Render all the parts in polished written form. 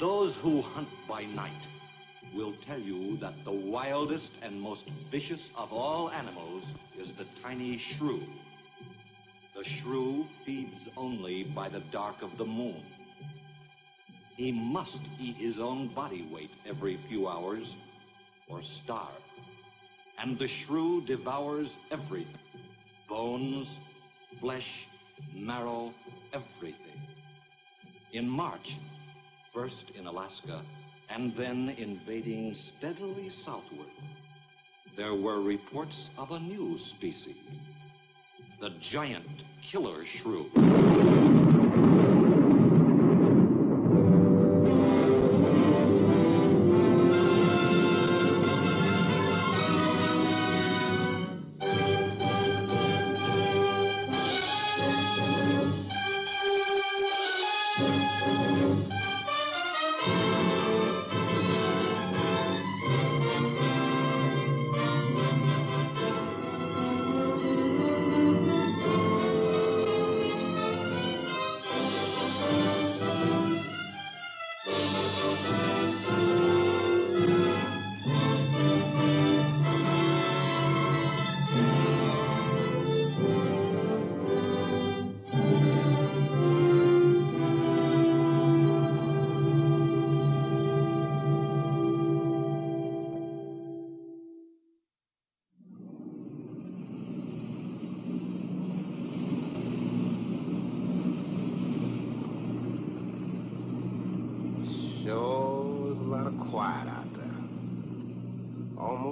Those who hunt by night will tell you that the wildest and most vicious of all animals is the tiny shrew. The shrew feeds only by the dark of the moon. He must eat his own body weight every few hours or starve. And the shrew devours everything. Bones, flesh, marrow, everything. In March, first in Alaska, and then invading steadily southward, there were reports of a new species, the giant killer shrew.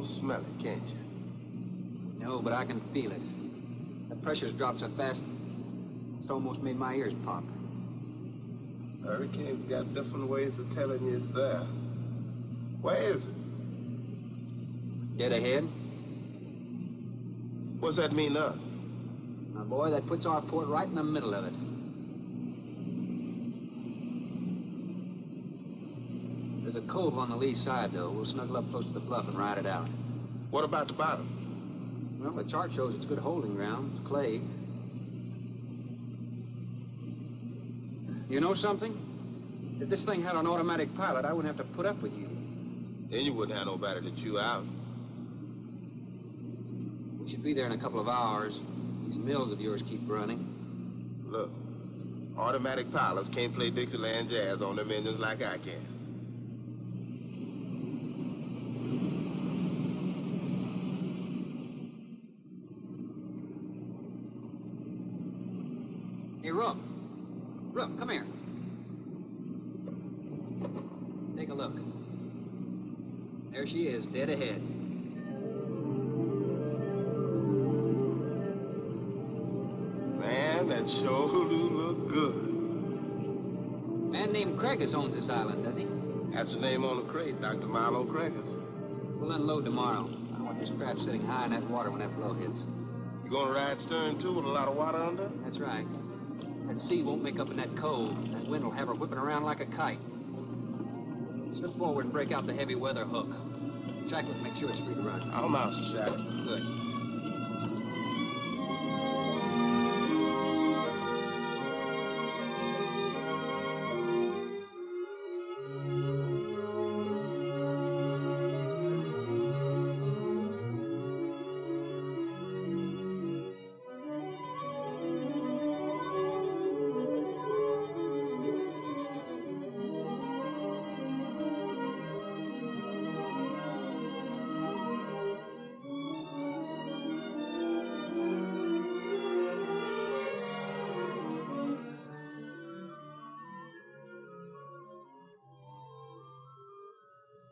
Smell it, can't you? No, but I can feel it. The pressure's dropped so fast, it's almost made my ears pop. Hurricane's got different ways of telling you it's there. Where is it? Dead ahead. What's that mean to us? My boy, that puts our port right in the middle of it. There's a cove on the lee side, though. We'll snuggle up close to the bluff and ride it out. What about the bottom? Well, the chart shows it's good holding ground. It's clay. You know something? If this thing had an automatic pilot, I wouldn't have to put up with you. Then you wouldn't have nobody to chew out. We should be there in a couple of hours. These mills of yours keep running. Look, automatic pilots can't play Dixieland jazz on them engines like I can. Hey, Rook. Rook, come here. Take a look. There she is, dead ahead. Man, that sure do look good. A man named Craigus owns this island, doesn't he? That's the name on the crate, Dr. Milo Craigus. We'll unload tomorrow. I don't want this craft sitting high in that water when that blow hits. You gonna ride stern, too, with a lot of water under? That's right. That sea won't make up in that cove. That wind will have her whipping around like a kite. Slip forward and break out the heavy weather hook. Shackle it, make sure it's free to run. I'll mouse the shackle. Good.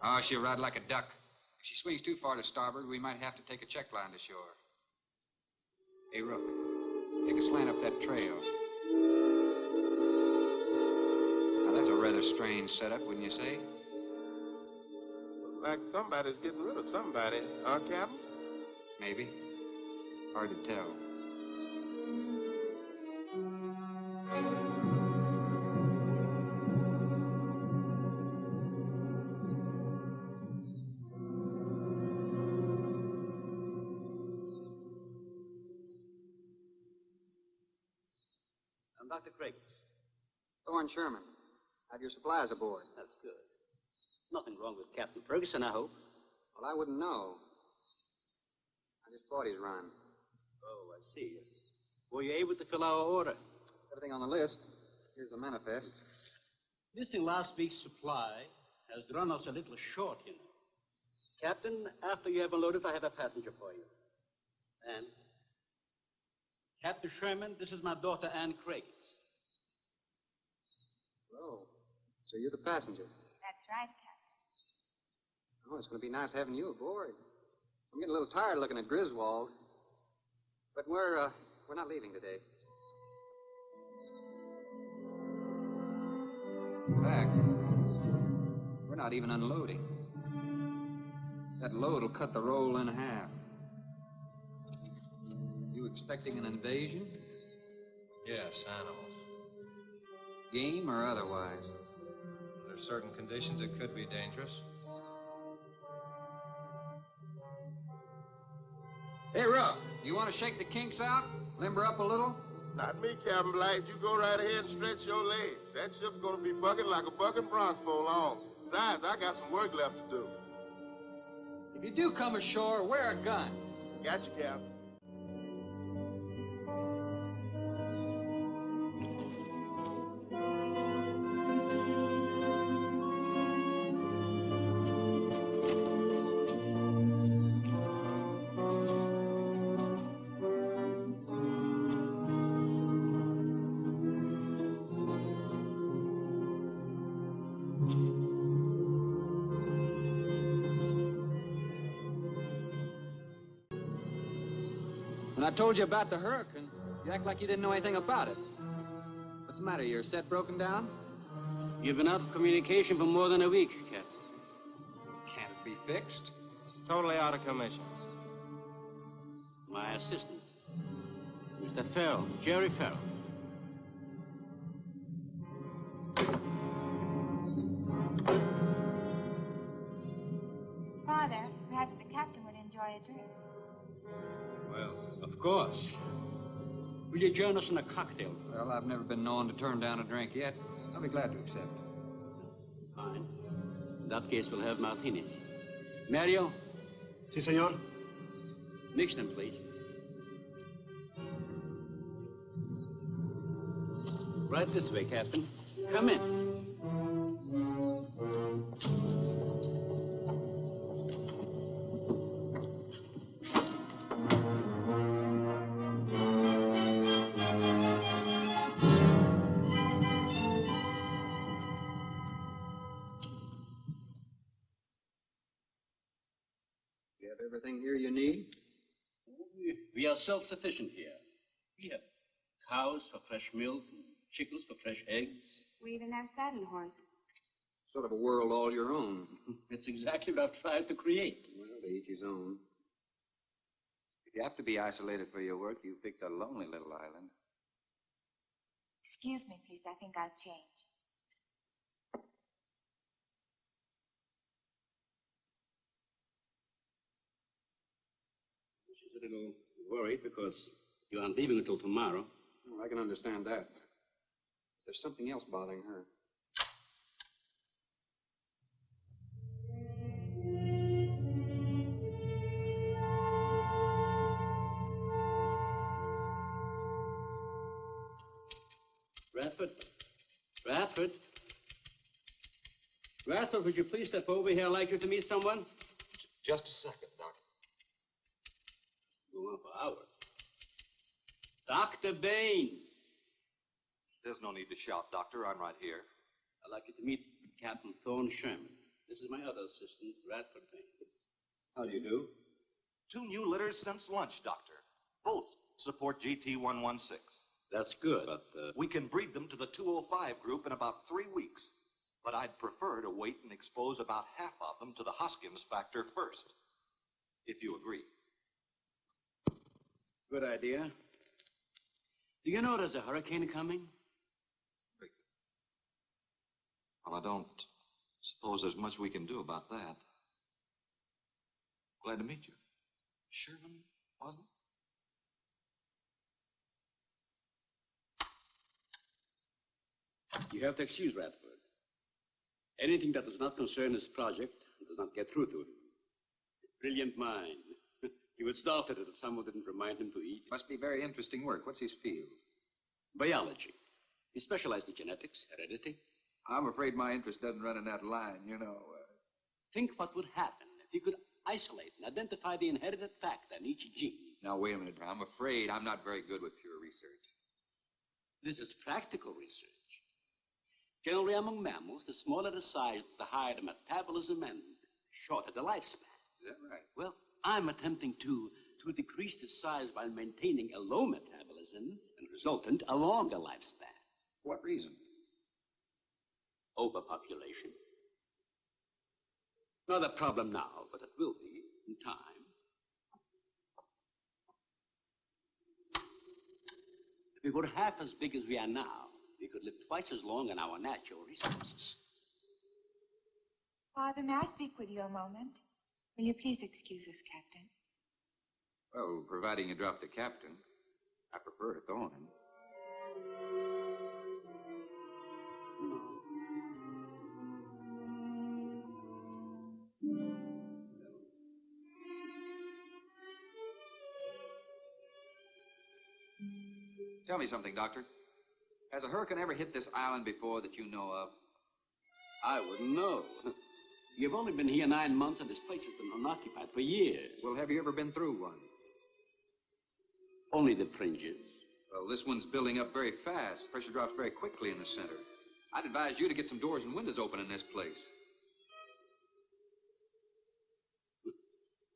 Oh, she'll ride like a duck. If she swings too far to starboard, we might have to take a check line to shore. Hey, Rook, take a slant up that trail. Now, that's a rather strange setup, wouldn't you say? Like somebody's getting rid of somebody, huh, Captain? Maybe. Hard to tell. I'm Dr. Craigus. Thorne Sherman. Have your supplies aboard. That's good. Nothing wrong with Captain Ferguson, I hope. Well, I wouldn't know. I just bought his run. Oh, I see. Were you able to fill our order? Everything on the list. Here's the manifest. Missing last week's supply has run us a little short, you know. Captain, after you have unloaded, I have a passenger for you. And Captain Sherman, this is my daughter, Ann Craig. Oh, so you're the passenger. That's right, Captain. Oh, it's going to be nice having you aboard. I'm getting a little tired looking at Griswold. But we're not leaving today. In fact, we're not even unloading. That load will cut the roll in half. You expecting an invasion? Yes, animals. Game or otherwise? Under certain conditions, it could be dangerous. Hey, Ruff, you want to shake the kinks out? Limber up a little? Not me, Captain Blight. You go right ahead and stretch your legs. That ship's gonna be bucking like a bucking bronc for long. Besides, I got some work left to do. If you do come ashore, wear a gun. Got you, Captain. When I told you about the hurricane, you act like you didn't know anything about it. What's the matter? Your set broken down? You've been out of communication for more than a week, Captain. Can't it be fixed? It's totally out of commission. My assistant, Mr. Farrell, Jerry Farrell. Father, perhaps the captain would enjoy a drink. Well, of course. Will you join us in a cocktail? Well, I've never been known to turn down a drink yet. I'll be glad to accept. Fine. In that case, we'll have martinis. Mario? Si, senor. Mix them, please. Right this way, Captain. Come in. You have everything here you need? We are self-sufficient here. We have cows for fresh milk, and chickens for fresh eggs. We even have saddle horses. Sort of a world all your own. It's exactly what I've tried to create. Well, to each his own. If you have to be isolated for your work, you picked a lonely little island. Excuse me, please. I think I'll change. She's a little worried because you aren't leaving until tomorrow. Well, I can understand that. There's something else bothering her. Radford? Radford? Radford, would you please step over here? I'd like you to meet someone. Just a second, Doctor. Go on for hours. Dr. Bain. There's no need to shout, Doctor. I'm right here. I'd like you to meet Captain Thorne Sherman. This is my other assistant, Radford Bain. How do you do? 2 new litters since lunch, Doctor. Both support GT116. That's good, but, We can breed them to the 205 group in about 3 weeks. But I'd prefer to wait and expose about half of them to the Hoskins factor first. If you agree. Good idea. Do you know there's a hurricane coming? Well, I don't suppose there's much we can do about that. Glad to meet you. Sherman, wasn't it? You have to excuse Radford. Anything that does not concern his project does not get through to him. Brilliant mind. He would start at it if someone didn't remind him to eat. Must be very interesting work. What's his field? Biology. He specialized in genetics, heredity. I'm afraid my interest doesn't run in that line, Think what would happen if he could isolate and identify the inherited factor in each gene. Now, wait a minute. I'm afraid I'm not very good with pure research. This is practical research. Generally, among mammals, the smaller the size, the higher the metabolism and shorter the lifespan. Is that right? Well, I'm attempting to decrease the size while maintaining a low metabolism and resultant a longer lifespan. For what reason? Overpopulation. Not a problem now, but it will be in time. If we were half as big as we are now, we could live twice as long on our natural resources. Father, may I speak with you a moment? Will you please excuse us, Captain? Well, providing you drop the captain. I prefer to throw him. Tell me something, Doctor. Has a hurricane ever hit this island before that you know of? I wouldn't know. You've only been here 9 months, and this place has been unoccupied for years. Well, have you ever been through one? Only the fringes. Well, this one's building up very fast. Pressure drops very quickly in the center. I'd advise you to get some doors and windows open in this place.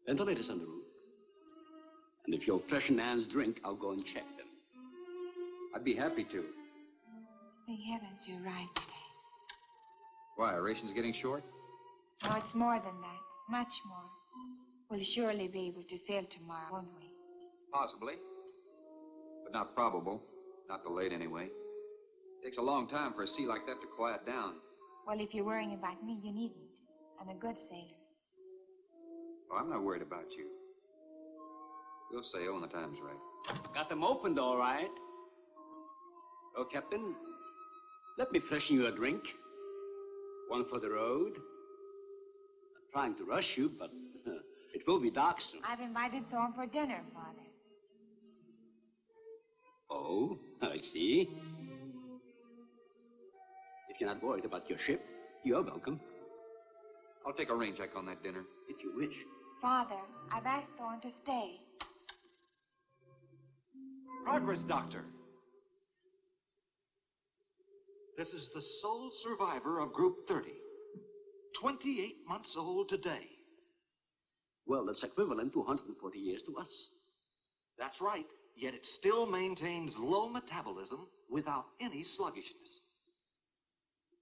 Ventilators on the roof. And if you'll freshen Anne's drink, I'll go and check them. I'd be happy to. Thank heavens you're right today. Why, are rations getting short? No, it's more than that. Much more. We'll surely be able to sail tomorrow, won't we? Possibly. But not probable. Not delayed, anyway. Takes a long time for a sea like that to quiet down. Well, if you're worrying about me, you needn't. I'm a good sailor. Oh, I'm not worried about you. We'll sail when the time's right. Got them opened, all right. Oh, Captain, let me freshen you a drink. One for the road. I'm trying to rush you, but it will be dark soon. I've invited Thorne for dinner, Father. Oh, I see. If you're not worried about your ship, you're welcome. I'll take a rain check on that dinner. If you wish. Father, I've asked Thorne to stay. Progress, Doctor. This is the sole survivor of Group 30. 28 months old today. Well, that's equivalent to 140 years to us. That's right, yet it still maintains low metabolism without any sluggishness.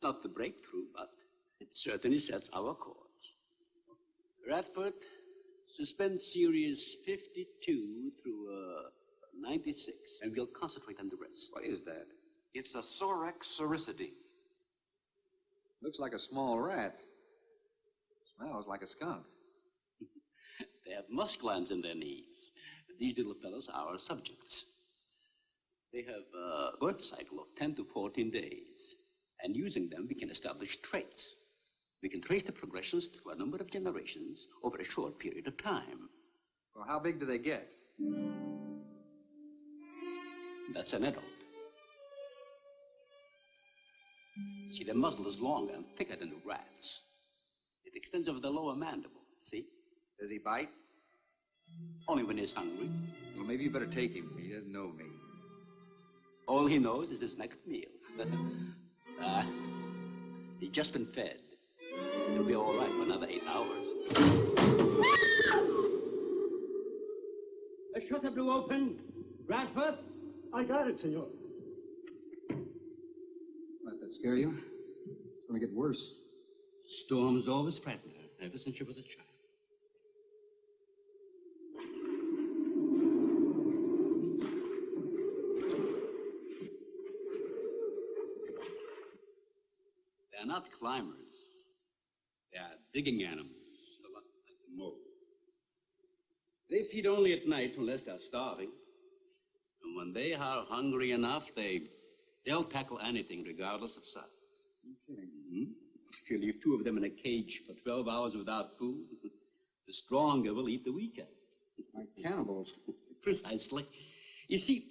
Not the breakthrough, but it certainly sets our course. Radford, suspend series 52 through 96, and we'll concentrate on the rest. What is that? It's a Sorex cericidae. Looks like a small rat. Smells like a skunk. They have musk glands in their knees. These little fellows are our subjects. They have a birth cycle of 10 to 14 days. And using them, we can establish traits. We can trace the progressions through a number of generations over a short period of time. Well, how big do they get? That's an adult. See, the muzzle is longer and thicker than the rat's. It extends over the lower mandible, see? Does he bite? Only when he's hungry. Well, maybe you better take him. He doesn't know me. All he knows is his next meal. He's just been fed. He'll be all right for another 8 hours. The shutter blew open. Bradford? I got it, senor. Let that scare you? It's going to get worse. Storms always frighten her, ever since she was a child. They're not climbers. They are digging animals, a lot like the mole. They feed only at night unless they're starving. And when they are hungry enough, they'll tackle anything regardless of size. You're kidding. Mm-hmm. If you leave two of them in a cage for 12 hours without food, the stronger will eat the weaker. Like cannibals. Precisely. You see,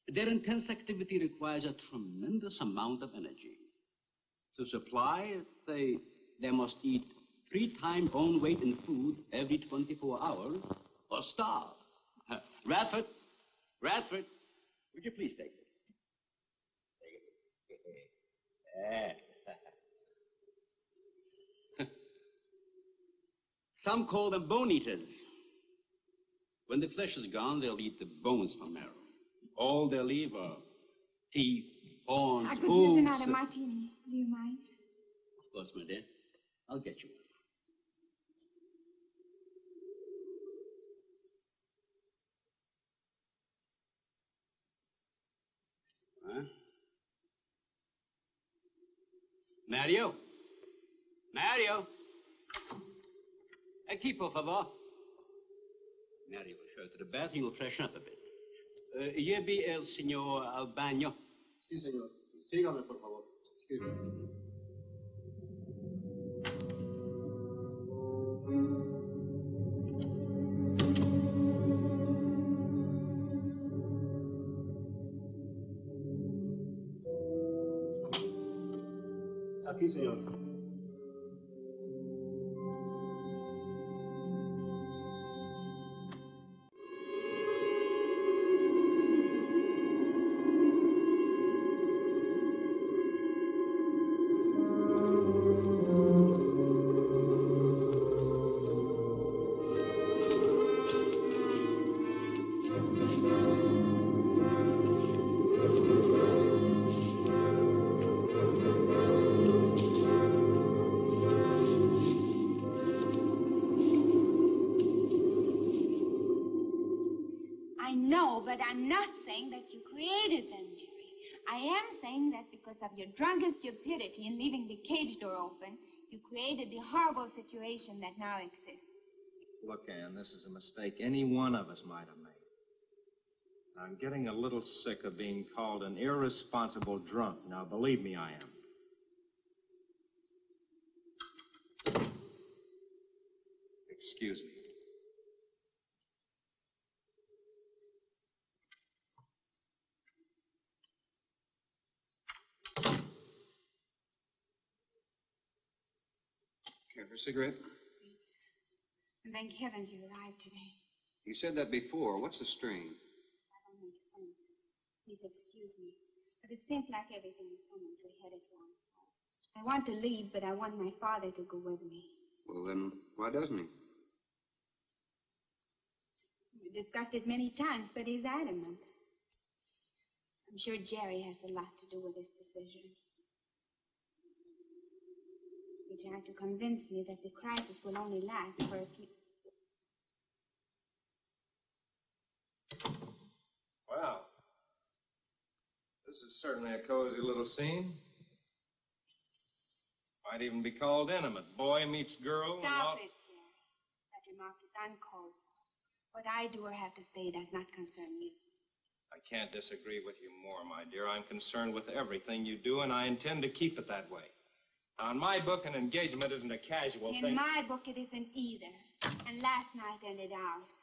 their intense activity requires a tremendous amount of energy. To supply it, they must eat 3 times own weight in food every 24 hours or starve. Radford, would you please take this? Take it. Some call them bone eaters. When the flesh is gone, they'll eat the bones for marrow. All they'll leave are teeth, horns, I could hooves. use another martini. Do you mind? Of course, my dear. I'll get you one. Huh? Mario? Aquí, por favor. Mario will show to the bath. He will freshen up a bit. Lleve el señor al baño. Sí, señor. Sígame, por favor. Excuse me. Aquí, señor. But I'm not saying that you created them, Jerry. I am saying that because of your drunken stupidity in leaving the cage door open, you created the horrible situation that now exists. Look, Ann, this is a mistake any one of us might have made. I'm getting a little sick of being called an irresponsible drunk. Now, believe me, I am. Excuse me. Care for a cigarette? And thank heavens you arrived today. You said that before. What's the strain? I don't make sense. Please excuse me. But it seems like everything is coming to a head at once. I want to leave, but I want my father to go with me. Well, then, why doesn't he? We discussed it many times, but he's adamant. I'm sure Jerry has a lot to do with this decision. He tried to convince me that the crisis will only last for a few... Wow. This is certainly a cozy little scene. Might even be called intimate. Boy meets girl. Stop it, Jerry. That remark is uncalled for. What I do or have to say does not concern you. I can't disagree with you more, my dear. I'm concerned with everything you do, and I intend to keep it that way. Now, in my book, an engagement isn't a casual thing. In my book, it isn't either. And last night ended ours.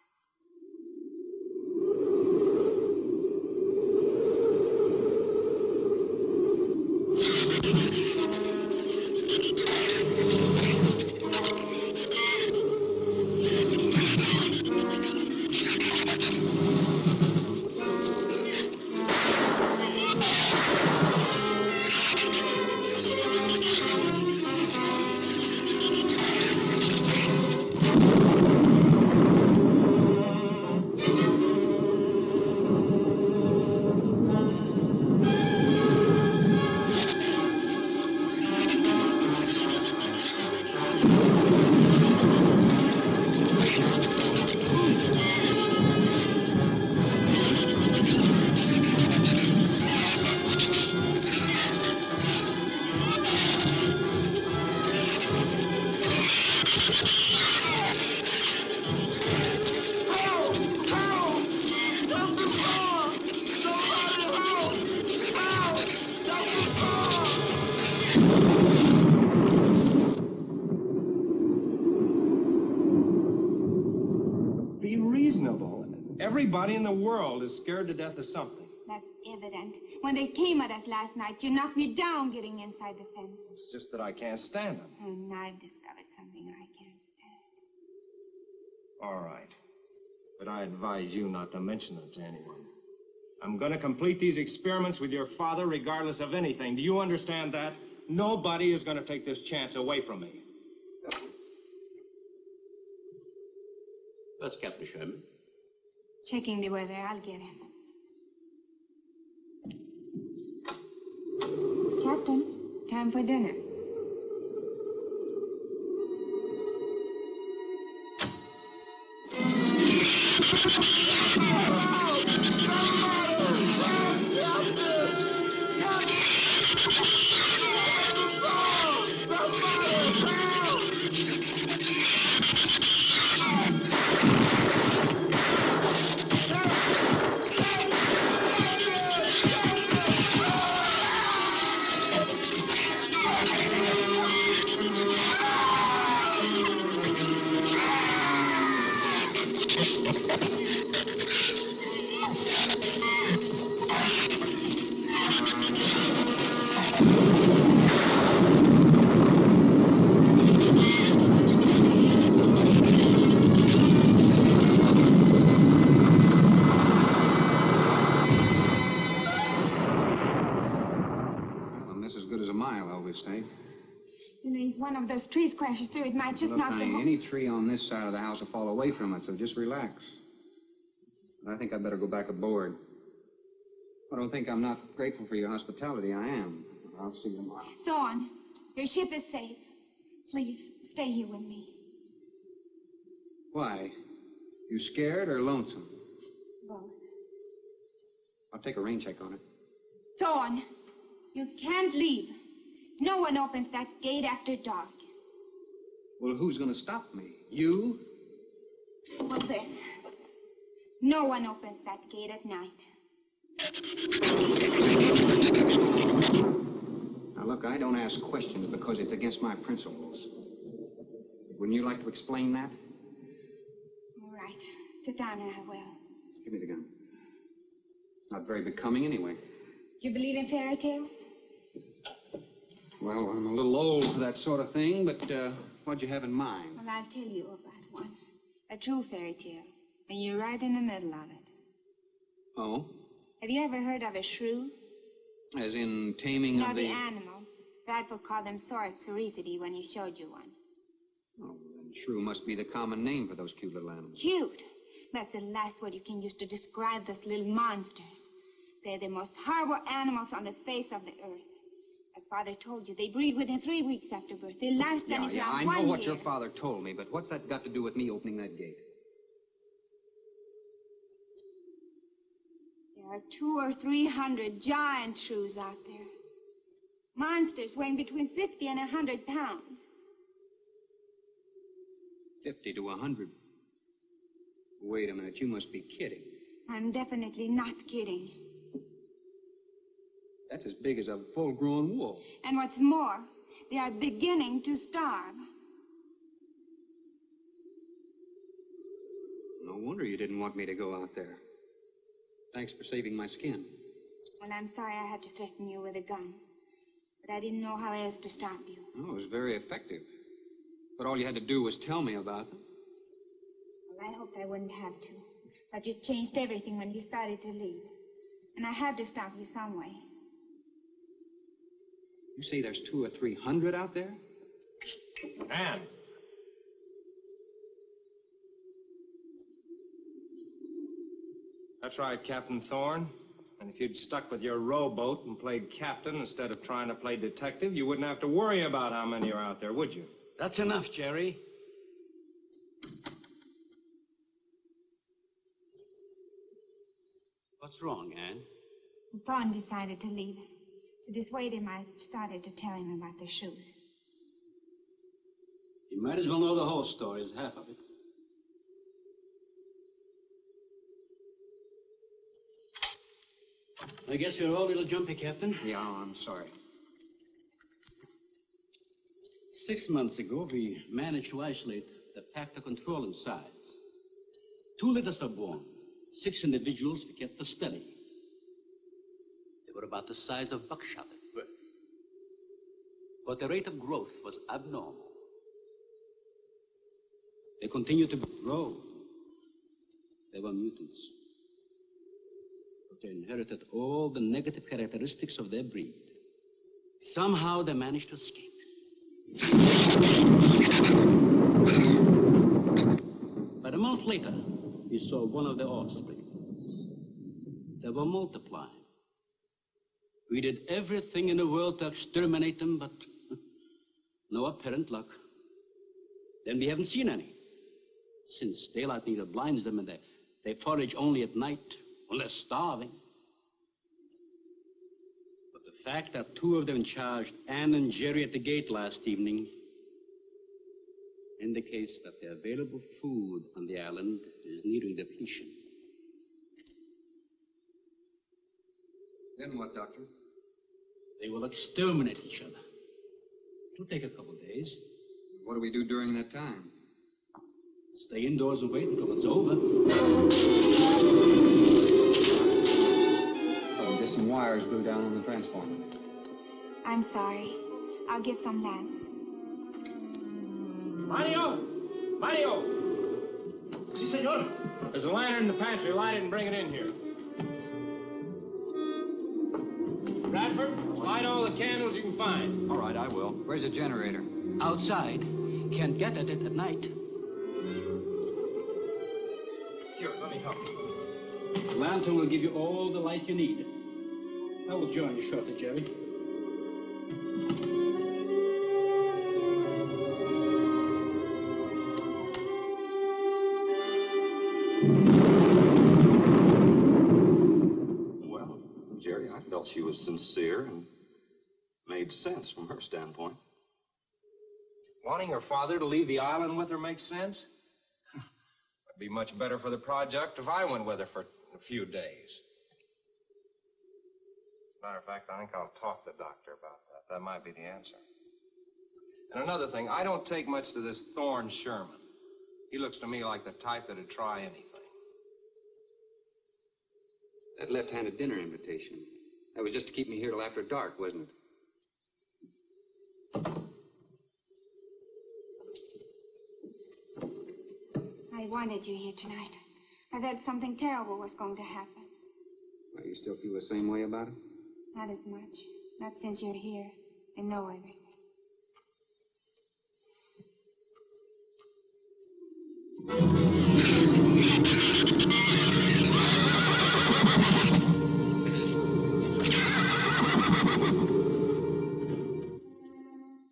Everybody in the world is scared to death of something. That's evident. When they came at us last night, you knocked me down getting inside the fence. It's just that I can't stand them. And I've discovered something I can't stand. All right. But I advise you not to mention it to anyone. I'm going to complete these experiments with your father regardless of anything. Do you understand that? Nobody is going to take this chance away from me. That's Captain Sherman. Checking the weather. I'll get him. Captain, time for dinner. You know, if one of those trees crashes through, it might just knock the whole... Any tree on this side of the house will fall away from it, so just relax. But I think I'd better go back aboard. I don't think I'm not grateful for your hospitality. I am. I'll see you tomorrow. Thorne, your ship is safe. Please, stay here with me. Why? You scared or lonesome? Both. I'll take a rain check on it. Thorne, you can't leave. No one opens that gate after dark. Well, who's going to stop me? You? Well, this. No one opens that gate at night. Now, look, I don't ask questions because it's against my principles. Wouldn't you like to explain that? All right. Sit down and I will. Give me the gun. Not very becoming anyway. You believe in fairy tales? Well, I'm a little old for that sort of thing, but what'd you have in mind? Well, I'll tell you about one. A true fairy tale. And you're right in the middle of it. Oh? Have you ever heard of a shrew? As in taming No, of the animal. Dad would call them sorcericity when he showed you one. Oh, then shrew must be the common name for those cute little animals. Cute. That's the last word you can use to describe those little monsters. They're the most horrible animals on the face of the earth. As Father told you, they breed within 3 weeks after birth. Their lifespan is around 1 year. I know what your father told me, but what's that got to do with me opening that gate? There are 200 or 300 giant shrews out there. Monsters weighing between 50 and 100 pounds. 50 to 100. Wait a minute, you must be kidding. I'm definitely not kidding. That's as big as a full-grown wolf. And what's more, they are beginning to starve. No wonder you didn't want me to go out there. Thanks for saving my skin. Well, I'm sorry I had to threaten you with a gun. But I didn't know how else to stop you. Oh, it was very effective. But all you had to do was tell me about them. Well, I hoped I wouldn't have to. But you changed everything when you started to leave. And I had to stop you some way. You say there's 200 or 300 out there? Anne. That's right, Captain Thorne. And if you'd stuck with your rowboat and played captain instead of trying to play detective, you wouldn't have to worry about how many are out there, would you? That's enough, Jerry. What's wrong, Anne? Thorne decided to leave. To dissuade him, I started to tell him about the shoes. You might as well know the whole story as half of it. I guess you're all a little jumpy, Captain. Yeah, I'm sorry. 6 months ago, we managed to isolate the pack to control in size. 2 litters were born. 6 individuals we kept for study. They were about the size of buckshot at birth. But the rate of growth was abnormal. They continued to grow. They were mutants. But they inherited all the negative characteristics of their breed. Somehow they managed to escape. But a month later, we saw one of their offspring. They were multiplying. We did everything in the world to exterminate them, but no apparent luck. Then we haven't seen any. Since daylight neither blinds them and they forage only at night when they're starving. But the fact that 2 of them charged Anne and Jerry at the gate last evening indicates that the available food on the island is nearing depletion. Then what, Doctor? They will exterminate each other. It'll take a couple of days. What do we do during that time? Stay indoors and wait until it's over. Oh, there's some wires glued down on the transformer. I'm sorry. I'll get some lamps. Mario! Mario! Sí, señor. There's a lantern in the pantry. Light it and bring it in here. Bradford, light all the candles you can find. All right, I will. Where's the generator? Outside. Can't get at it at night. Here, let me help you. The lantern will give you all the light you need. I will join you shortly, Jerry. Well, Jerry, I felt she was sincere and made sense from her standpoint. Wanting her father to leave the island with her makes sense? It'd be much better for the project if I went with her for a few days. Matter of fact, I think I'll talk to the doctor about that. That might be the answer. And another thing, I don't take much to this Thorne Sherman. He looks to me like the type that'd try anything. That left-handed dinner invitation. That was just to keep me here till after dark, wasn't it? I wanted you here tonight. I thought something terrible was going to happen. Well, you still feel the same way about it? Not as much. Not since you're here and know everything.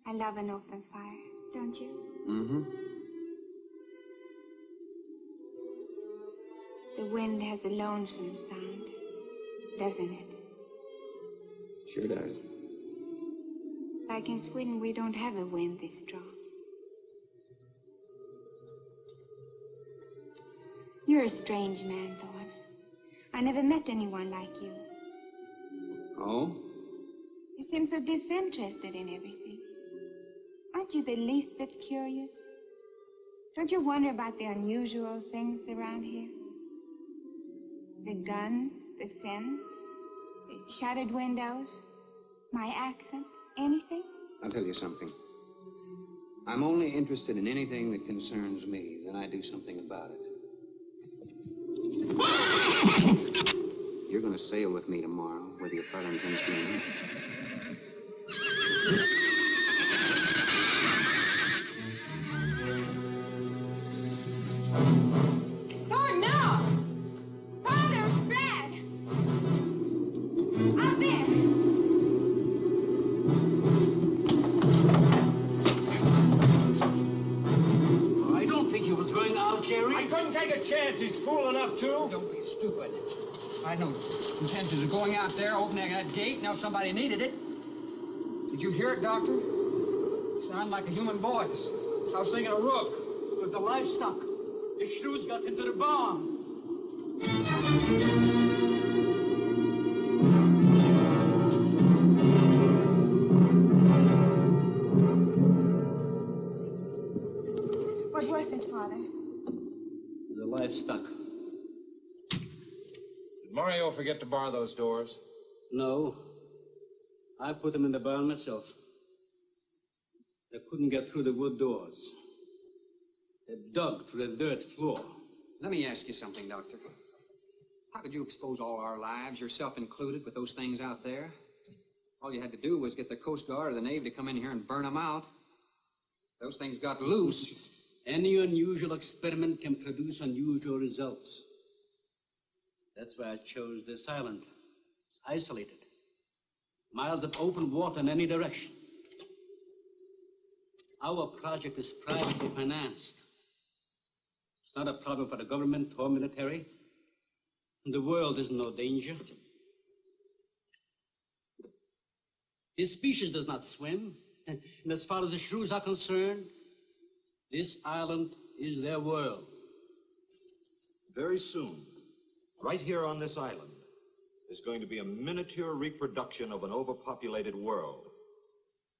I love an open fire, don't you? Mm-hmm. The wind has a lonesome sound, doesn't it? Sure does. Like in Sweden, we don't have a wind this strong. You're a strange man, Thorne. I never met anyone like you. Oh? You seem so disinterested in everything. Aren't you the least bit curious? Don't you wonder about the unusual things around here? The guns, the fence, the shattered windows, my accent, anything? I'll tell you something. I'm only interested in anything that concerns me. Then I do something about it. You're going to sail with me tomorrow, whether your father intends to or not. Thorne, no! Father, Brad! Out there! I don't think he was going out, Jerry. I couldn't take a chance. He's fool enough to. Don't be stupid. I had no intentions of going out there, opening that gate. Now somebody needed it. Did you hear it, Doctor? Sound like a human voice. I was thinking of Rook. It was the livestock. The shrews got into the barn. What was it, Father? The livestock. Mario forget to bar those doors? No. I put them in the barn myself. They couldn't get through the wood doors. They dug through the dirt floor. Let me ask you something, Doctor. How could you expose all our lives, yourself included, with those things out there? All you had to do was get the Coast Guard or the Navy to come in here and burn them out. Those things got loose. Any unusual experiment can produce unusual results. That's why I chose this island. It's isolated. Miles of open water in any direction. Our project is privately financed. It's not a problem for the government or military. The world is in no danger. This species does not swim. And as far as the shrews are concerned, this island is their world. Very soon, right here on this island, is going to be a miniature reproduction of an overpopulated world.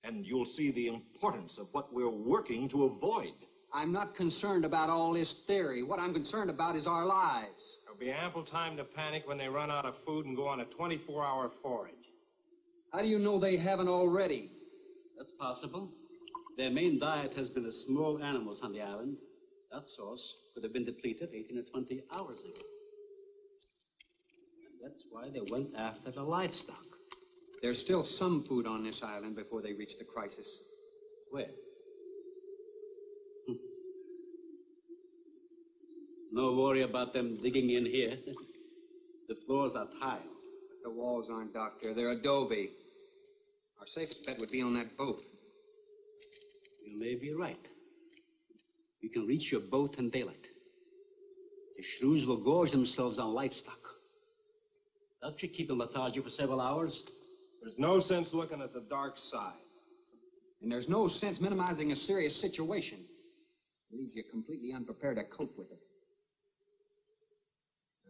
And you'll see the importance of what we're working to avoid. I'm not concerned about all this theory. What I'm concerned about is our lives. There'll be ample time to panic when they run out of food and go on a 24-hour forage. How do you know they haven't already? That's possible. Their main diet has been the small animals on the island. That source could have been depleted 18 or 20 hours ago. And that's why they went after the livestock. There's still some food on this island before they reach the crisis. Where? No worry about them digging in here. The floors are tiled. But the walls aren't, Doctor. They're adobe. Our safest bet would be on that boat. You may be right. You can reach your boat in daylight. The shrews will gorge themselves on livestock. That should keep them lethargic for several hours. There's no sense looking at the dark side. And there's no sense minimizing a serious situation. It leaves you completely unprepared to cope with it.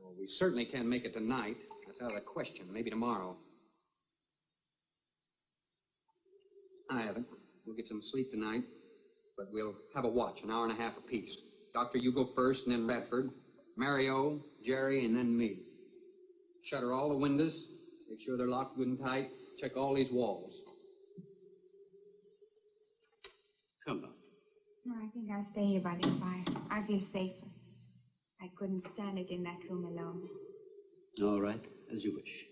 Well, we certainly can't make it tonight. That's out of the question. Maybe tomorrow. I haven't. We'll get some sleep tonight, but we'll have a watch, an hour and a half apiece. Doctor, you go first, and then Radford, Mario, Jerry, and then me. Shutter all the windows, make sure they're locked good and tight, check all these walls. Come on. No, I think I'll stay here by the fire. I feel safer. I couldn't stand it in that room alone. All right, as you wish.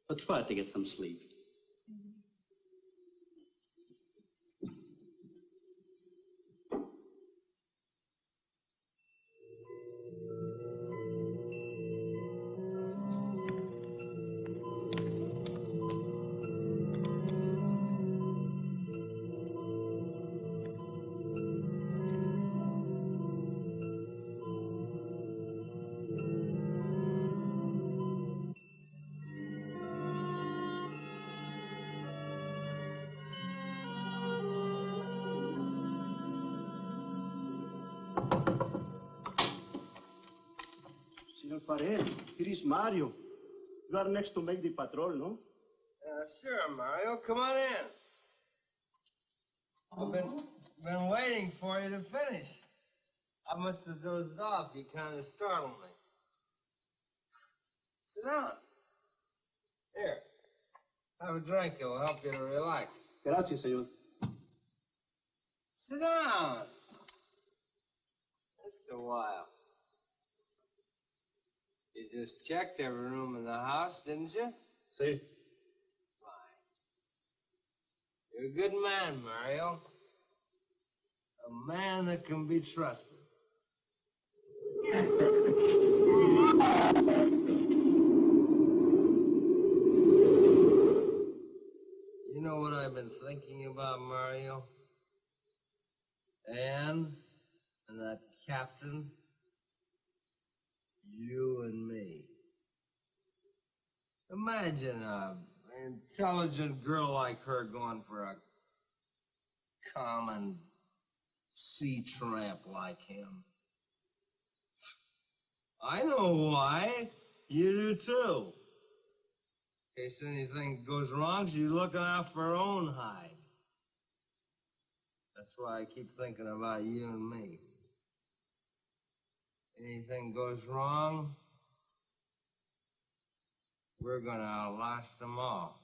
But try to get some sleep. Senor Farel, here is Mario. You are next to make the patrol, no? Sure, Mario. Come on in. I've been waiting for you to finish. I must have dozed off. You kind of startled me. Sit down. Here. Have a drink. It will help you to relax. Gracias, señor. Sit down. Just a while. You just checked every room in the house, didn't you? Sí. Fine. You're a good man, Mario. A man that can be trusted. You know what I've been thinking about, Mario? Anne and that captain. You and me. Imagine an intelligent girl like her going for a common sea tramp like him. I know why. You do too. In case anything goes wrong, she's looking out for her own hide. That's why I keep thinking about you and me. Anything goes wrong, we're gonna outlast them all.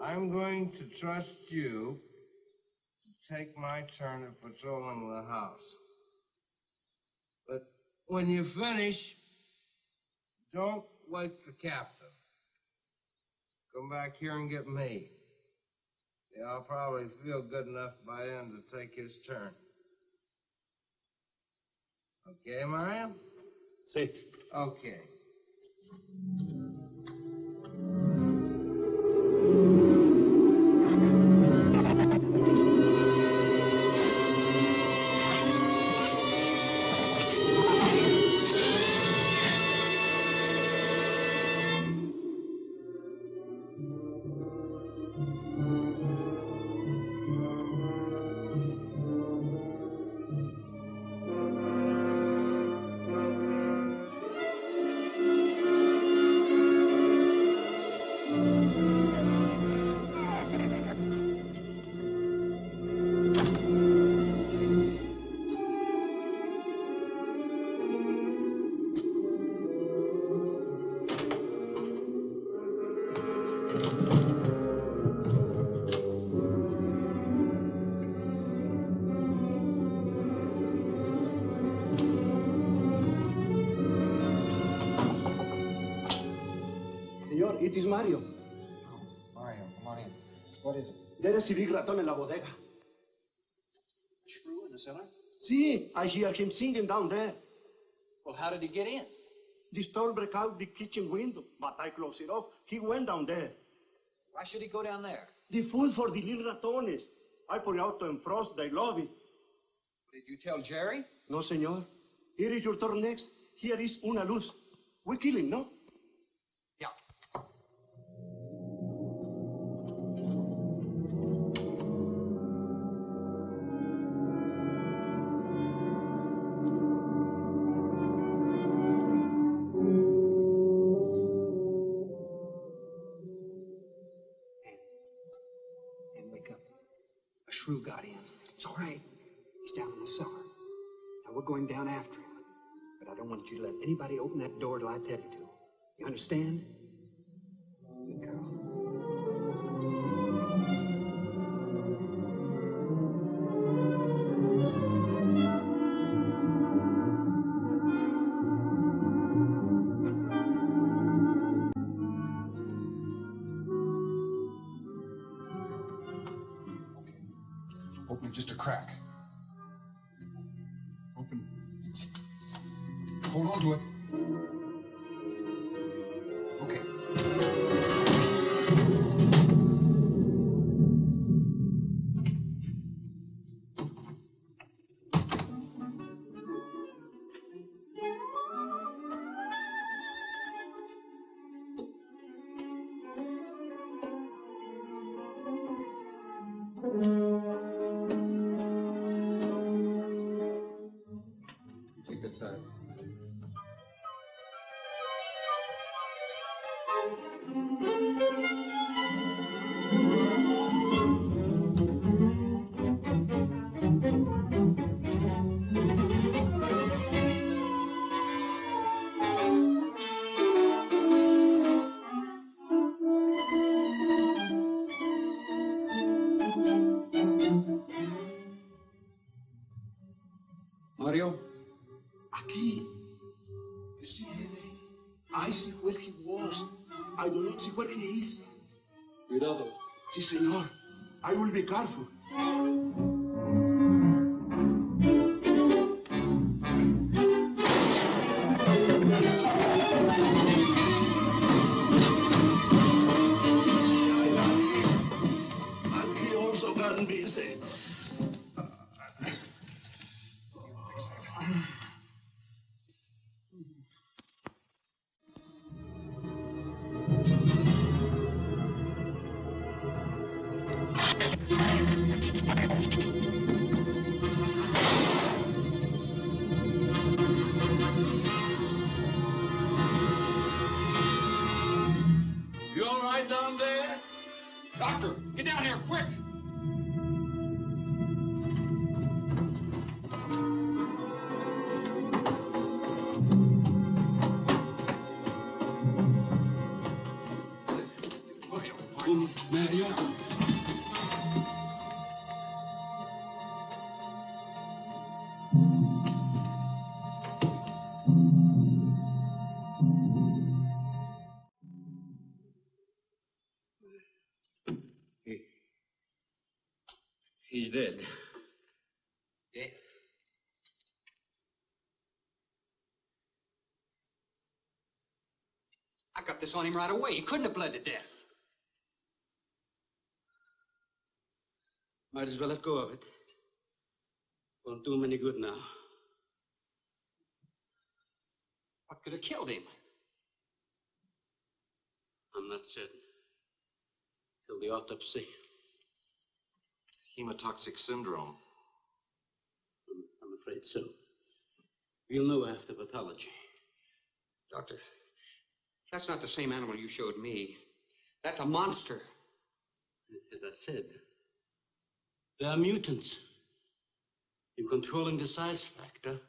I'm going to trust you to take my turn at patrolling the house. But when you finish, don't wake the captain. Come back here and get me. Yeah, I'll probably feel good enough by then to take his turn. Okay, Mario? Sí. Okay. Señor, it is Mario. Oh, Mario, come on in. What is it? There is a big ratón en la bodega. A shrew in the cellar? See, I hear him singing down there. Well, how did he get in? The storm broke out the kitchen window, but I closed it off. He went down there. Why should he go down there? The food for the little ratones. I put it out to defrost. They love it. Did you tell Jerry? No, señor. Here is your turn next. Here is una luz. We kill him, no? Yeah. And wake up. A shrew got in. It's all right. He's down in the cellar. Now we're going down after him. But I don't want you to let anybody open that door till I tell you to. You understand? Good girl. Okay. Open it just a crack. Open. Hold on to it. Okay. Take that side. Mario? Aquí. You see, I see where he was. I do not see where he is. Cuidado. Sí, señor. I will be careful. And he also got busy. dead. Yeah. I got this on him right away. He couldn't have bled to death. Might as well let go of it. Won't do him any good now. What could have killed him? I'm not certain. Till the autopsy. Hemotoxic syndrome. I'm afraid so. We'll know after pathology. Doctor, that's not the same animal you showed me. That's a monster. As I said, they are mutants. In controlling the size factor,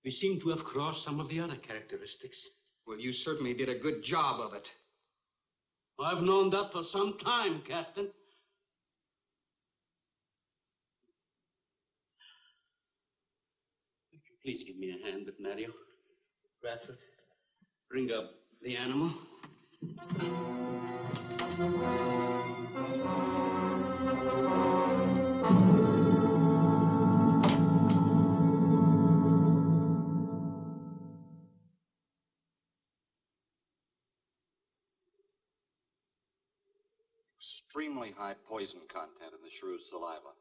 we seem to have crossed some of the other characteristics. Well, you certainly did a good job of it. I've known that for some time, Captain. Would you please give me a hand with Mario? Bradford, bring up the animal. Extremely high poison content in the shrew's saliva.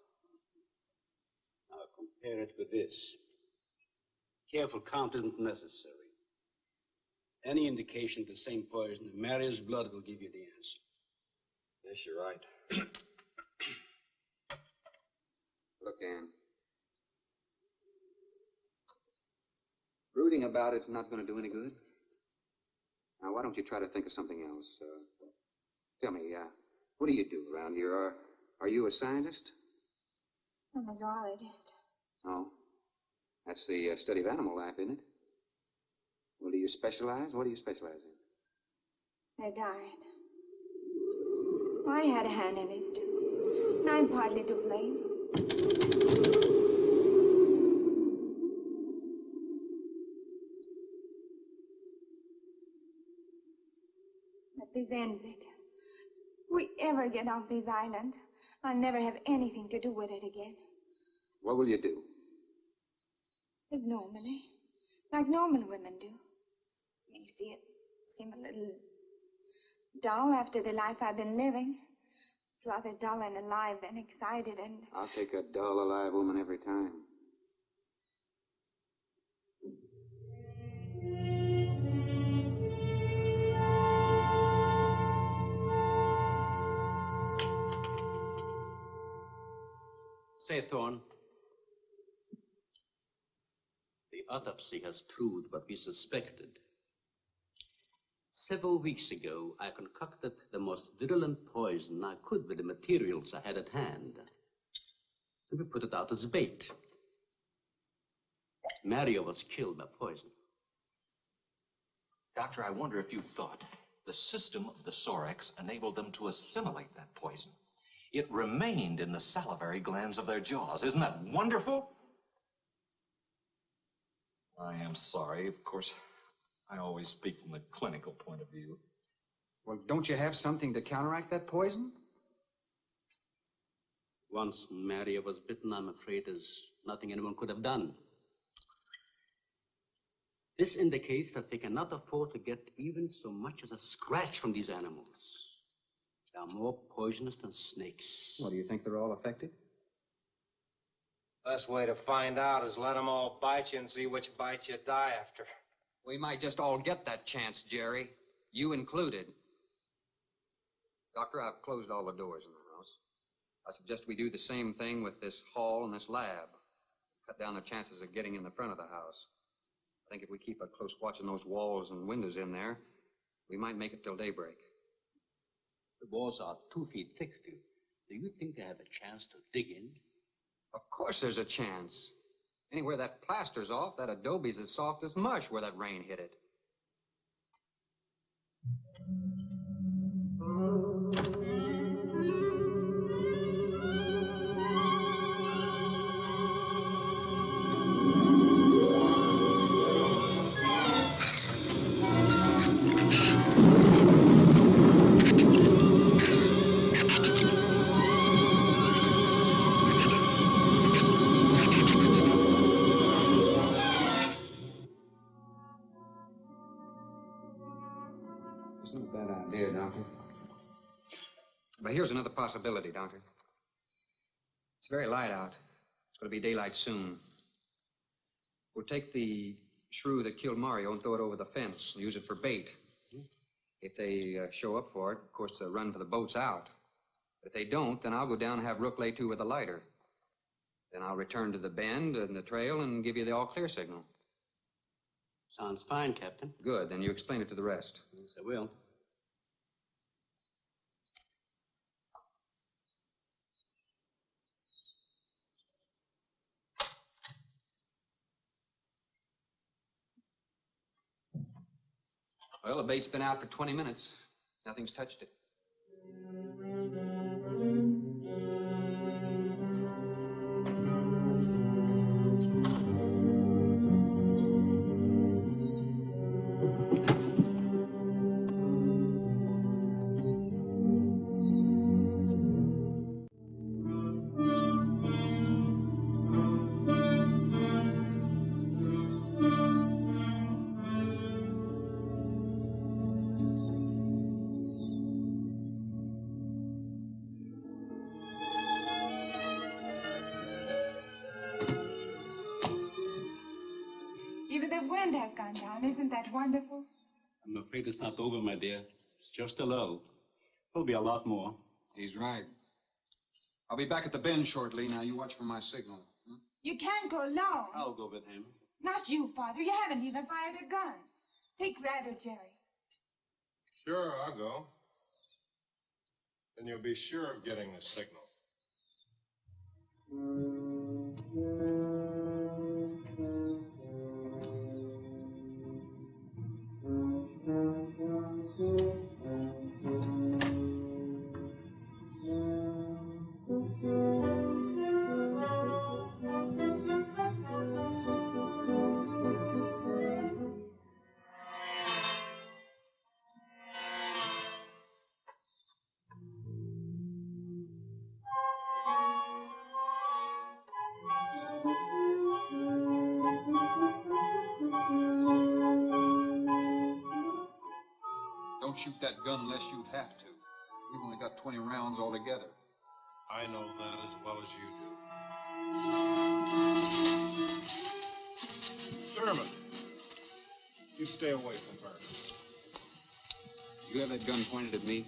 Now compare it with this. Careful count isn't necessary. Any indication of the same poison in Mario's blood will give you the answer. Yes, you're right. Look, Ann. Brooding about it's not going to do any good. Now, why don't you try to think of something else? Tell me, what do you do around here? Are you a scientist? I'm a zoologist. Oh. That's the study of animal life, isn't it? Well, do you specialize? What do you specialize in? They died. I had a hand in this, too. And I'm partly to blame. But this ends it. If we ever get off this island, I'll never have anything to do with it again. What will you do? Live normally. Like normal women do. You see, it seemed a little dull after the life I've been living. Rather dull and alive than excited and... I'll take a dull, alive woman every time. Say, Thorne, the autopsy has proved what we suspected. Several weeks ago, I concocted the most virulent poison I could with the materials I had at hand. So we put it out as bait. Mario was killed by poison. Doctor, I wonder if you thought the system of the Sorex enabled them to assimilate that poison. It remained in the salivary glands of their jaws. Isn't that wonderful? I am sorry. Of course, I always speak from the clinical point of view. Well, don't you have something to counteract that poison? Once Mario was bitten, I'm afraid there's nothing anyone could have done. This indicates that they cannot afford to get even so much as a scratch from these animals. They are more poisonous than snakes. Well, do you think they're all affected? Best way to find out is let them all bite you and see which bite you die after. We might just all get that chance, Jerry. You included. Doctor, I've closed all the doors in the house. I suggest we do the same thing with this hall and this lab. Cut down the chances of getting in the front of the house. I think if we keep a close watch on those walls and windows in there, we might make it till daybreak. The walls are 2 feet thick, Phil. Do you think they have a chance to dig in? Of course there's a chance. Anywhere that plaster's off, that adobe's as soft as mush where that rain hit it. It's not a bad idea, Doctor. But here's another possibility, Doctor. It's very light out. It's going to be daylight soon. We'll take the shrew that killed Mario and throw it over the fence and use it for bait. If they show up for it, of course, they'll run for the boats out. But if they don't, then I'll go down and have Rook lay to with a lighter. Then I'll return to the bend and the trail and give you the all-clear signal. Sounds fine, Captain. Good. Then you explain it to the rest. Yes, I will. Well, the bait's been out for 20 minutes. Nothing's touched it. Even the wind has gone down. Isn't that wonderful? I'm afraid it's not over, my dear. It's just a lull. There'll be a lot more. He's right. I'll be back at the bend shortly. Now, you watch for my signal. You can't go alone. I'll go with him. Not you, Father. You haven't even fired a gun. Take Red or Jerry. Sure, I'll go. Then you'll be sure of getting the signal. Don't shoot that gun unless you have to. We've only got 20 rounds altogether. I know that as well as you do. Sherman, you stay away from her. You have that gun pointed at me?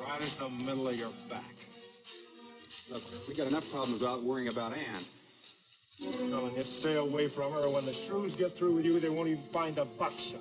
Right at the middle of your back. Look, we got enough problems without worrying about Ann. I'm telling you, stay away from her, or when the shrews get through with you, they won't even find a buckshot.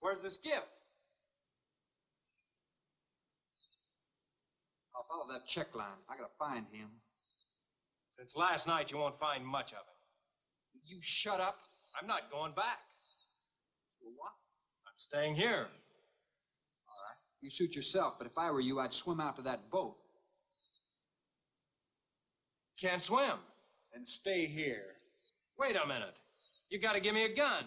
Where's this gift? I'll follow that check line. I gotta find him. Since last night, you won't find much of it. You shut up. I'm not going back. Well, what? I'm staying here. All right. You suit yourself, but if I were you, I'd swim out to that boat. Can't swim. And stay here. Wait a minute. You gotta give me a gun.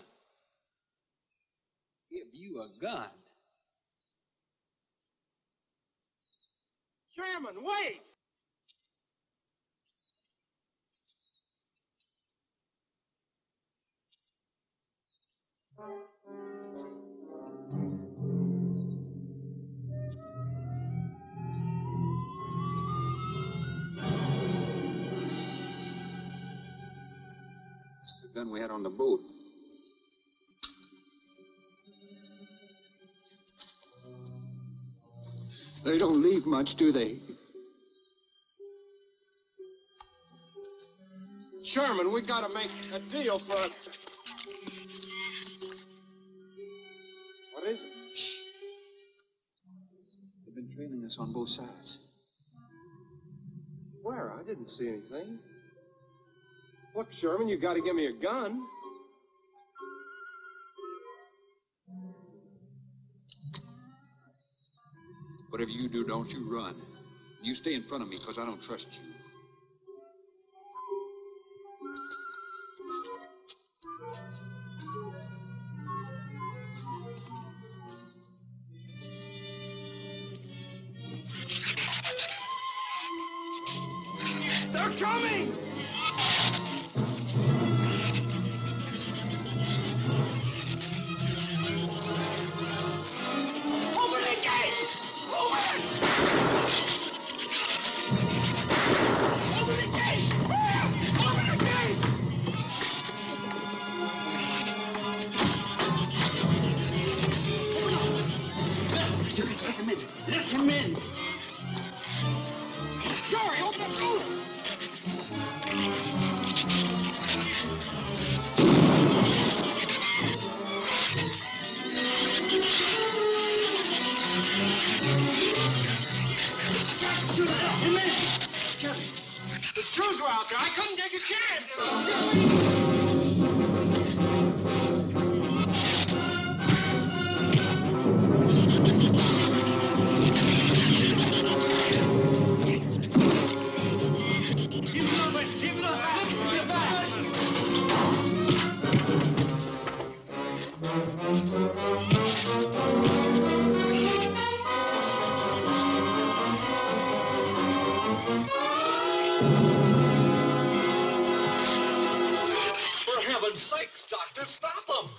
Give you a gun? Sherman, wait! This is the gun we had on the boat. They don't leave much, do they? Sherman, we gotta make a deal for it. What is it? Shh. They've been trailing us on both sides. Where? I didn't see anything. Look, Sherman, you got to give me a gun. Whatever you do, don't you run. You stay in front of me, because I don't trust you. They're coming! Open the gate! Open! Open the gate! Open the gate! Let him in. Let him in. Jory, open the door. Let him in. Jerry, the Shrews were out there. I couldn't take a chance. For heaven's sakes, Doctor, stop them!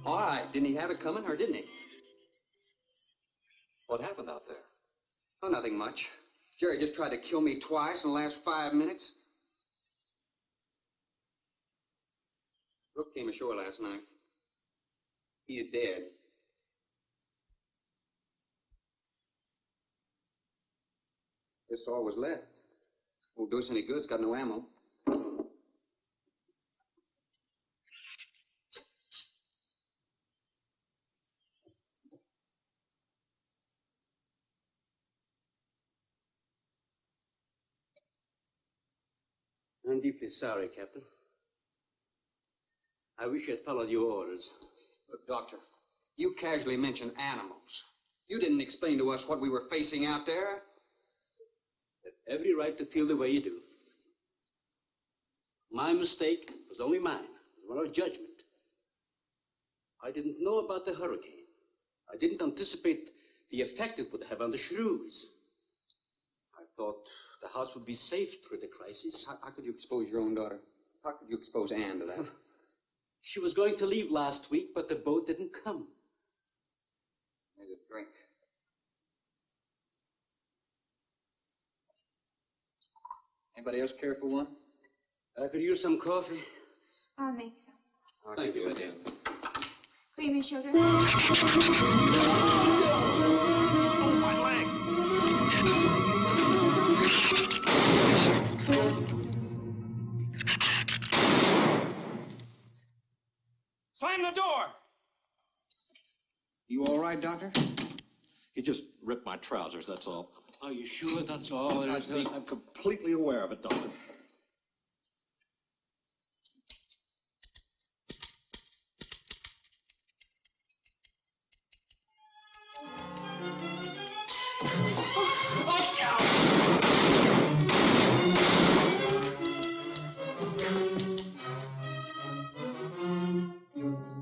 All right, didn't he have it coming, or didn't he? What happened out there? Oh, nothing much. Jerry just tried to kill me twice in the last 5 minutes. Brooke came ashore last night. He's dead. This all was left. Won't do us any good. It's got no ammo. I'm deeply sorry, Captain. I wish I'd followed your orders. Look, Doctor, you casually mentioned animals. You didn't explain to us what we were facing out there. You have every right to feel the way you do. My mistake was only mine. It was one of judgment. I didn't know about the hurricane. I didn't anticipate the effect it would have on the Shrews. I thought the house would be safe through the crisis. How could you expose your own daughter? How could you expose Anne to that? She was going to leave last week, but the boat didn't come. There's a drink. Anybody else care for one? I could use some coffee. I'll make some. Thank you, madam. Creamy sugar. My leg! Slam the door! You all right, Doctor? He just ripped my trousers, that's all. Are you sure that's all there is? I'm completely aware of it, Doctor.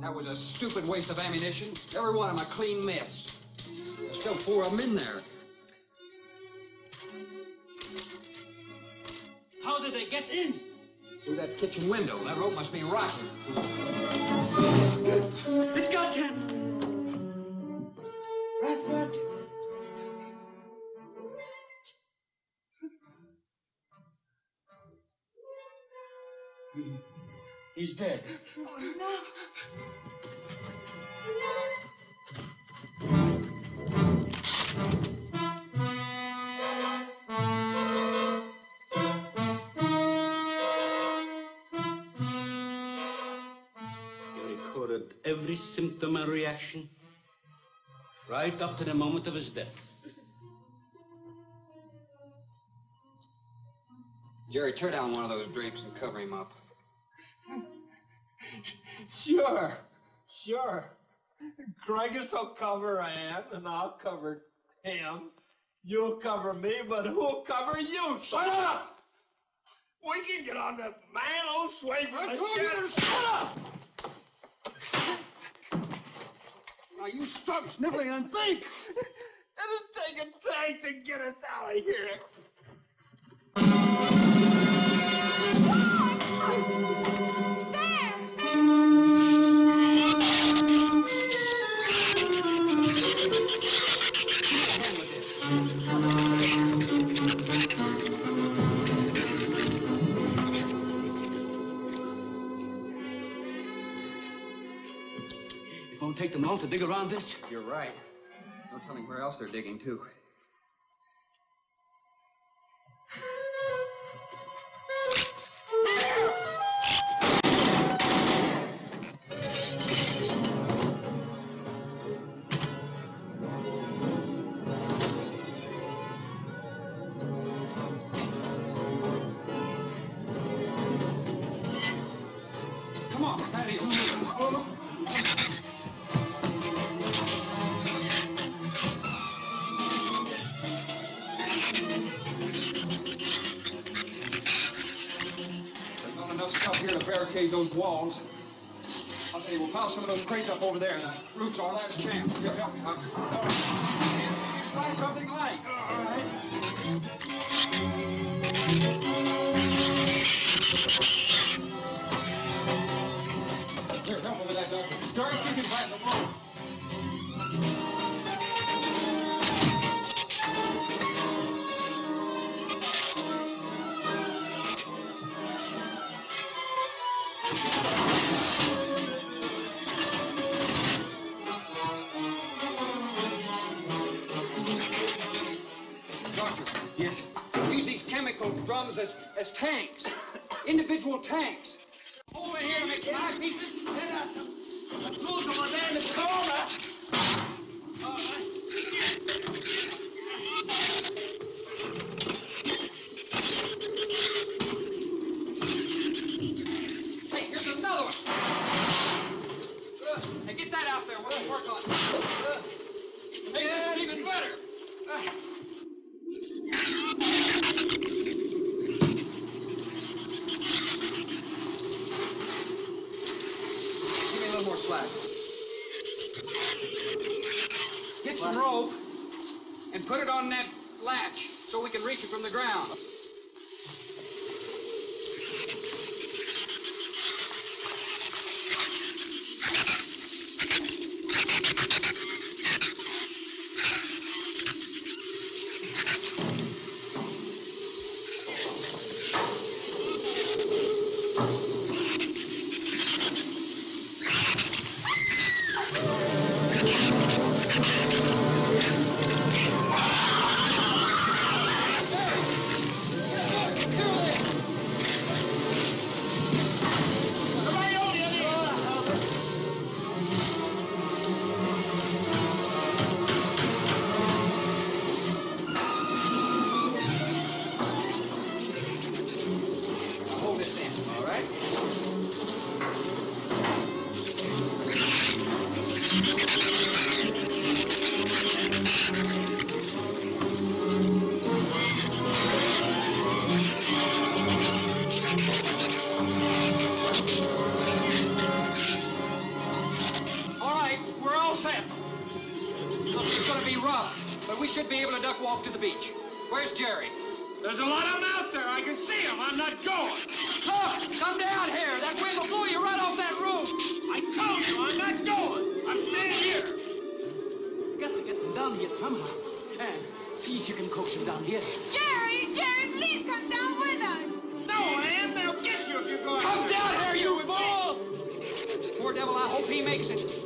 That was a stupid waste of ammunition. Every one of them a clean mess. There's still 4 of them in there. did they get in? Through that kitchen window. That rope must be rotten. It got him! Bradford! He's dead. Oh, no. He recorded every symptom and reaction, right up to the moment of his death. Jerry, tear down one of those drapes and cover him up. Sure. Craigus will cover Ann, and I'll cover him. You'll cover me, but who'll cover you? Shut up! We can get on that man-o sway from the shed. Shut up! Now you stop sniveling and think! It'll take a tank to get us out of here. It won't take them long to dig around this. You're right. No telling where else they're digging, too. Come on, Patty. There's not enough stuff here to barricade those walls. I'll tell you, we'll pile some of those crates up over there. The root's our last chance. Here, help me. Find something light. All right. Here, help me with that, Doctor. Doris, you can find the rope. Doctor. Yes? Use these chemical drums as tanks. Individual tanks. Over here to make 5 pieces. Let us some tools over there in the corner. All right. Hey, here's another one. Hey, get that out there. We'll work on it. Make this even better. Give me a little more slack. Get some rope and put it on that latch so we can reach it from the ground. Hold this in, all right? All right, we're all set. Look, it's going to be rough, but we should be able to duck walk to the beach. Where's Jerry? There's a lot of them out there. I can see them. I'm not going. Look, come down here. That wind will blow you right off that roof. I told you I'm not going. I'm staying here. You've got to get them down here somehow. And see if you can coax them down here. Jerry, please come down with us. No, Ann, they'll get you if you go out. Come down here, you fool! Poor devil, I hope he makes it.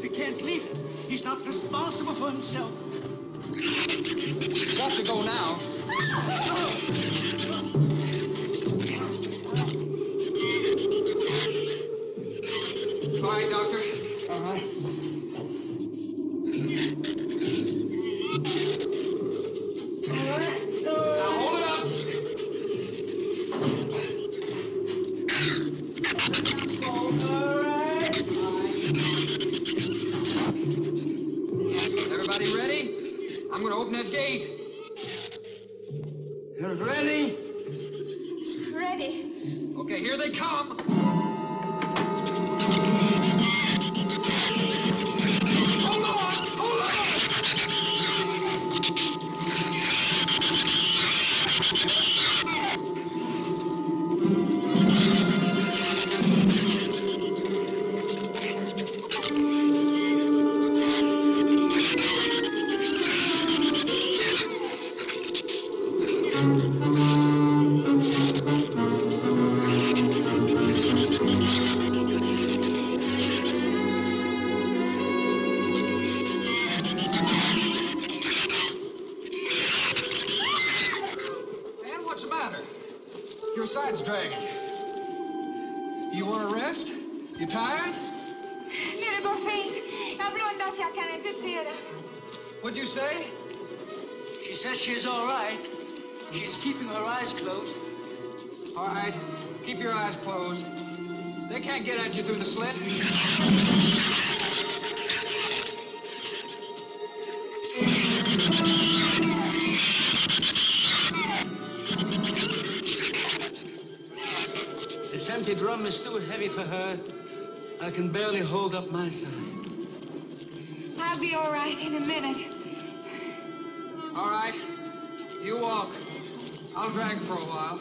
We can't leave him. He's not responsible for himself. Got to go now. All right, Doctor. All right. Now hold it up. Everybody ready? I'm going to open that gate. Ready? Ready. Okay, here they come. Hold on! Hold on! Man, what's the matter? Your side's dragging. You want to rest? You tired? Mira, go faint. A blonda se acanetecera. What'd you say? She says she's all right. She's keeping her eyes closed. All right, keep your eyes closed. They can't get at you through the slit. This empty drum is too heavy for her. I can barely hold up my side. I'll be all right in a minute. All right, you walk. I'll drag for a while.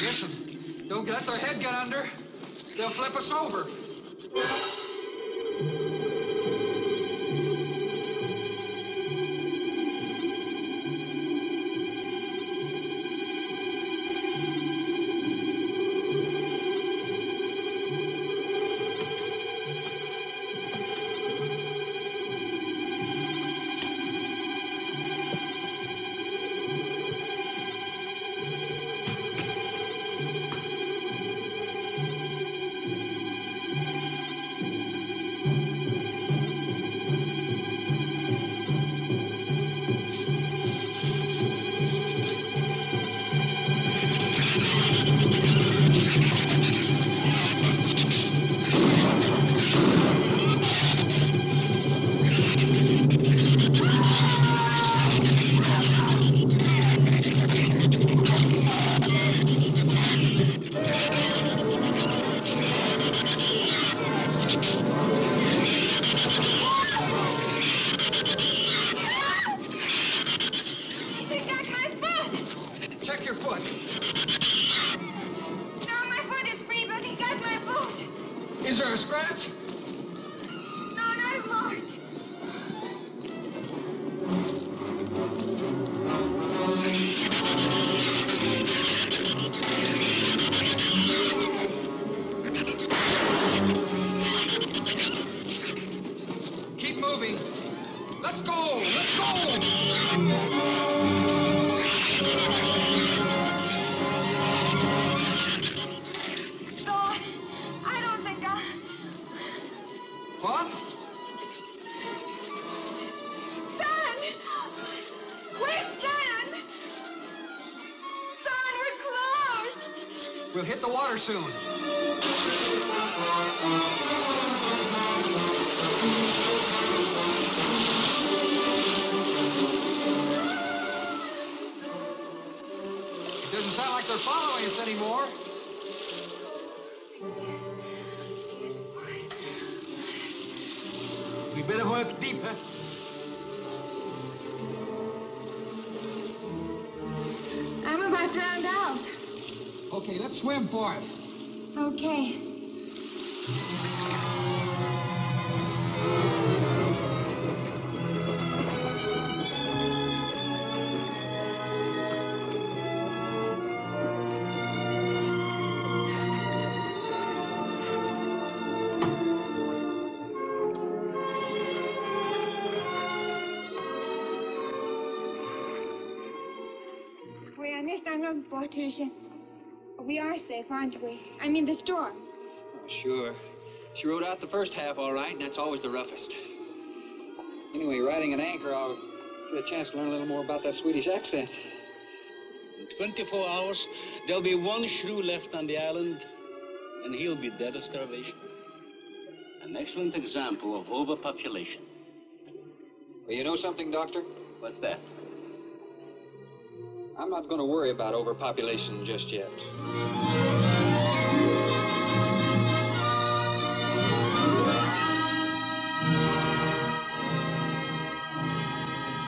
Listen, don't let their head get under. They'll flip us over. Is there a scratch? No, not a mark. Keep moving. Let's go! Let's go! God, I don't think What? Son! Where's Son? Son, we're close! We'll hit the water soon. It doesn't sound like they're following us anymore. We better work deeper. drowned out. Okay, let's swim for it. Okay. We are safe, aren't we? I mean, the storm. Oh, sure. She rode out the first half all right, and that's always the roughest. Anyway, riding an anchor, I'll get a chance to learn a little more about that Swedish accent. In 24 hours, there'll be one shrew left on the island, and he'll be dead of starvation. An excellent example of overpopulation. Well, you know something, Doctor? What's that? I'm not going to worry about overpopulation just yet.